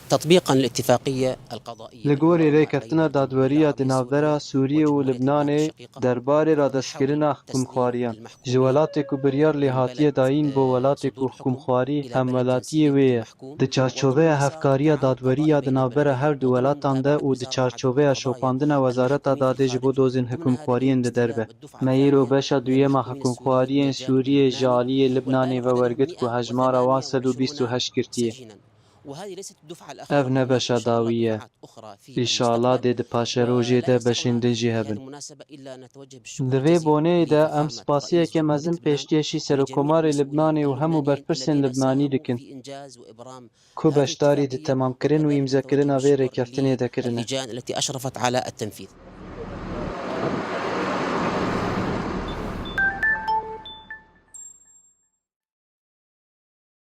تطبيقا للاتفاقية القضائية لگوری المقررة ریکفتنا عليها في الدول دادوریya العربية دناوبرا السورية سوریه و وجمهورية عمان لبنان الشقيقة درباره را بحول دستکرنا تسليم حکومخواریان المحكومين جولاتی کو بریار من لحاتی بلد داین بو ولاتی کو صدور الحكم حکومخواری إلى بلد همولاتی تنسيب وی المحكوم، د چارچوبه وضمن مسار هفکاریا تعاون دادوریya قضائي بين دناوبر هر البلدين، دو وضمن ولاتان ده متابعة او د مسار العدل چارچوبه والقضايا شوپاندنا وزارت المحكومين في داده الخارج. جبو دوزن ضمن هذه حکومخوارین ده استلام دربه الدفعة مهیر و الثانية بشا من دویما المحكومين السوريين حکومخوارین بالجانب سوریه اللبناني، جالی والآن لبنانی و نقترب من ورگت کو هجمارا واسل و 128 28 سجينا. وهذه ليست الدفعة اف الأخيرة، هناك نبشا إن شاء الله داویه دفعات أخرى في ایشالا المستقبل. ده پاشه روژه ولا ده يسعنا بشنده جی في هذه هبن. المناسبة إلا أن نتوجه بالشكر دوی الجزيل بونه ده ام لفخامة سپاسیه رئيس که جمهورية مزن لبنان پیشتیشی ولجميع سرکومار المسؤولين لبنانی و همو اللبنانيين برپرسن الذين لبنانی ساهموا دکن في إنجاز وإبرام کو هذه بشتاری ده الاتفاقية، تمام کرن و وكذلك امزا نتوجه کرن اوی بالشكر ریکفتنی ده کرنه. للجان التي أشرفت على التنفيذ.